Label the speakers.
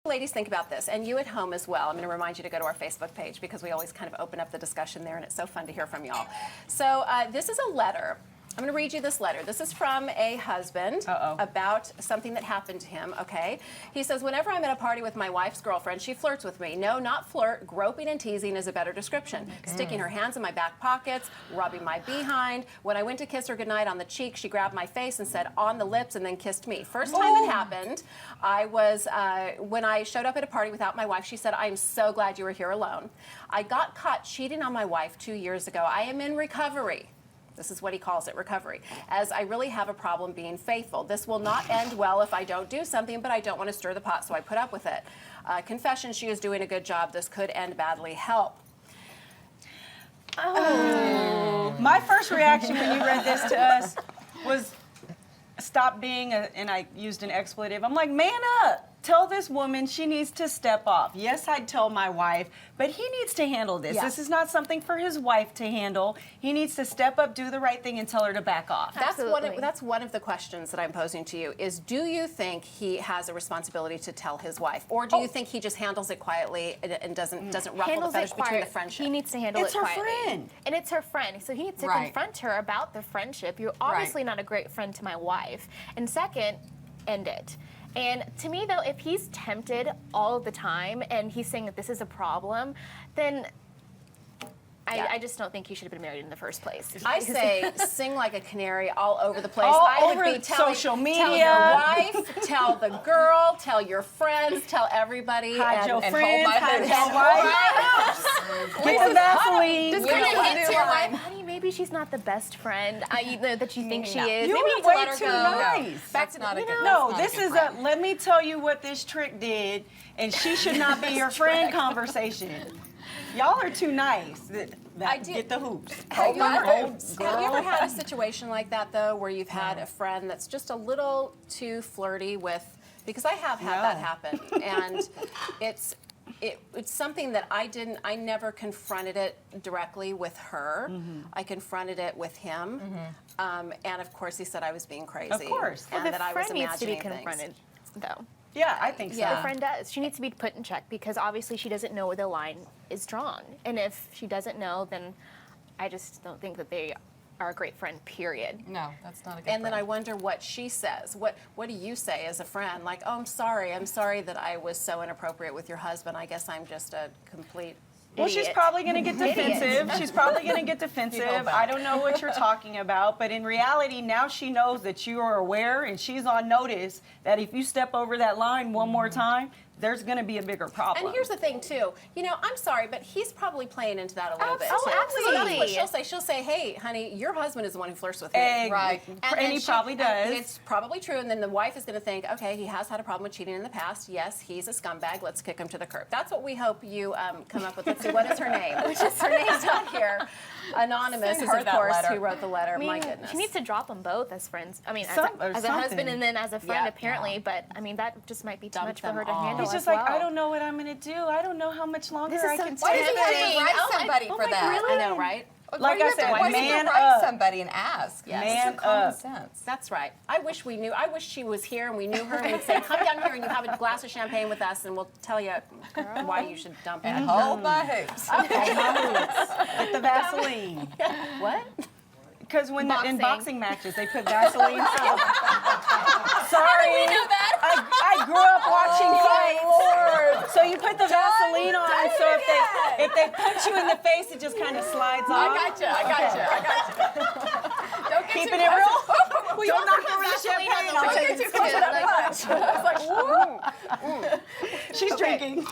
Speaker 1: Ladies, think about this, and you at home as well. I'm going to remind you to go to our Facebook page because we always kind of open up the discussion there, and it's so fun to hear from y'all. So this is a letter. I'm going to read you this letter. This is from a husband about something that happened to him, okay? He says, whenever I'm at a party with my wife's girlfriend, she flirts with me. No, not flirt. Groping and teasing is a better description. Sticking her hands in my back pockets, rubbing my behind. When I went to kiss her goodnight on the cheek, she grabbed my face and said, on the lips, and then kissed me. First time it happened, I was, when I showed up at a party without my wife, she said, I am so glad you were here alone. I got caught cheating on my wife 2 years ago. I am in recovery. This is what he calls it, recovery, as I really have a problem being faithful. This will not end well if I don't do something, but I don't want to stir the pot, so I put up with it. Confession, she is doing a good job. This could end badly. Help.
Speaker 2: Oh. My first reaction when you read this to us was stop being and I used an expletive. I'm like, man up. Tell this woman she needs to step off. Yes, I'd tell my wife, but he needs to handle this.
Speaker 1: Yeah.
Speaker 2: This is not something for his wife to handle. He needs to step up, do the right thing, and tell her to back off.
Speaker 1: That's one of the questions that I'm posing to you is, do you think he has a responsibility to tell his wife? Or do you think he just handles it quietly and doesn't ruffle the feathers between the friendship?
Speaker 3: He needs to handle it quietly.
Speaker 2: It's her friend.
Speaker 3: And it's her friend, so he needs to confront her about the friendship. You're obviously not a great friend to my wife. And second, end it. And to me, though, if he's tempted all the time and he's saying that this is a problem, then I just don't think he should have been married in the first place.
Speaker 1: I say sing like a canary all over the place.
Speaker 2: All
Speaker 1: I would
Speaker 2: over
Speaker 1: be telling,
Speaker 2: social media.
Speaker 1: Tell your wife, tell the girl, tell your friends, tell everybody.
Speaker 2: Hide your
Speaker 1: and
Speaker 2: friends,
Speaker 1: hold
Speaker 2: hide your wife. Get the Vaseline.
Speaker 3: Just kind of hint to your wife, honey, maybe she's not the best friend that you think she is.
Speaker 2: You
Speaker 3: Maybe
Speaker 2: were
Speaker 3: need to
Speaker 2: way
Speaker 3: let her
Speaker 2: too
Speaker 3: go.
Speaker 2: nice.
Speaker 4: That's not a good.
Speaker 2: No, this is a let me tell you what this trick did, and she should not be your friend conversation. Y'all are too nice. Get the hoops.
Speaker 1: Have you ever had a situation like that, though, where you've had a friend that's just a little too flirty with, because I have had that happen, and it's something that I never confronted it directly with her. I confronted it with him, and of course he said I was being crazy.
Speaker 2: Of course.
Speaker 1: And
Speaker 3: Well,
Speaker 1: that I
Speaker 3: the
Speaker 1: was
Speaker 3: friend needs to be
Speaker 1: imagining
Speaker 3: confronted, though.
Speaker 2: Yeah, I think so.
Speaker 3: The friend does. She needs to be put in check because obviously she doesn't know where the line is drawn. And if she doesn't know, then I just don't think that they are a great friend, period.
Speaker 4: No, that's not a good
Speaker 1: And then I wonder what she says. What do you say as a friend? Like, oh, I'm sorry that I was so inappropriate with your husband. I guess I'm just a complete
Speaker 2: Well, she's probably going to get defensive. She's probably going to get defensive. I don't know what you're talking about, but in reality, now she knows that you are aware and she's on notice that if you step over that line one more time, there's going to be a bigger problem.
Speaker 1: And here's the thing, too. You know, I'm sorry, but he's probably playing into that a little bit.
Speaker 3: Oh,
Speaker 1: too.
Speaker 3: absolutely.
Speaker 1: So that's what she'll say. She'll say, hey, honey, your husband is the one who flirts with me.
Speaker 2: Right. And he probably does.
Speaker 1: It's probably true. And then the wife is going to think, okay, he has had a problem with cheating in the past. Yes, he's a scumbag. Let's kick him to the curb. That's what we hope you come up with. Let's see, what is her name? Her name's not here. Anonymous is, of course, who wrote the letter. My goodness.
Speaker 3: She needs to drop them both as friends. I mean, as a husband and then as a friend, apparently. But, I mean, that just might be too much for her to handle.
Speaker 2: He's just like, I don't know what I'm going to do. I don't know how much longer I can take.
Speaker 4: Why does he have to write somebody for that?
Speaker 1: Really? I know, right?
Speaker 2: Like I said,
Speaker 4: why
Speaker 2: man
Speaker 4: does he write
Speaker 2: up.
Speaker 4: somebody and ask?
Speaker 1: Yes.
Speaker 4: Man up. Sense.
Speaker 1: That's right. I wish we knew. I wish she was here and we knew her and we'd say, come down here and you have a glass of champagne with us and we'll tell you why you should dump it.
Speaker 4: Hold my hoops.
Speaker 1: Okay.
Speaker 2: Get the Vaseline.
Speaker 1: What?
Speaker 2: Because when in boxing matches, they put Vaseline. Sorry.
Speaker 3: We know that.
Speaker 2: I grew up watching fights. So you put the Vaseline on, so if they punch you in the face, it just kind of slides off.
Speaker 4: I gotcha. Don't get
Speaker 2: Keeping
Speaker 4: too
Speaker 2: it real.
Speaker 4: close.
Speaker 2: Don't knock over the champagne. I'll
Speaker 4: Don't
Speaker 2: tell
Speaker 4: get
Speaker 2: you.
Speaker 4: too close to that punch. It's like,
Speaker 2: She's drinking.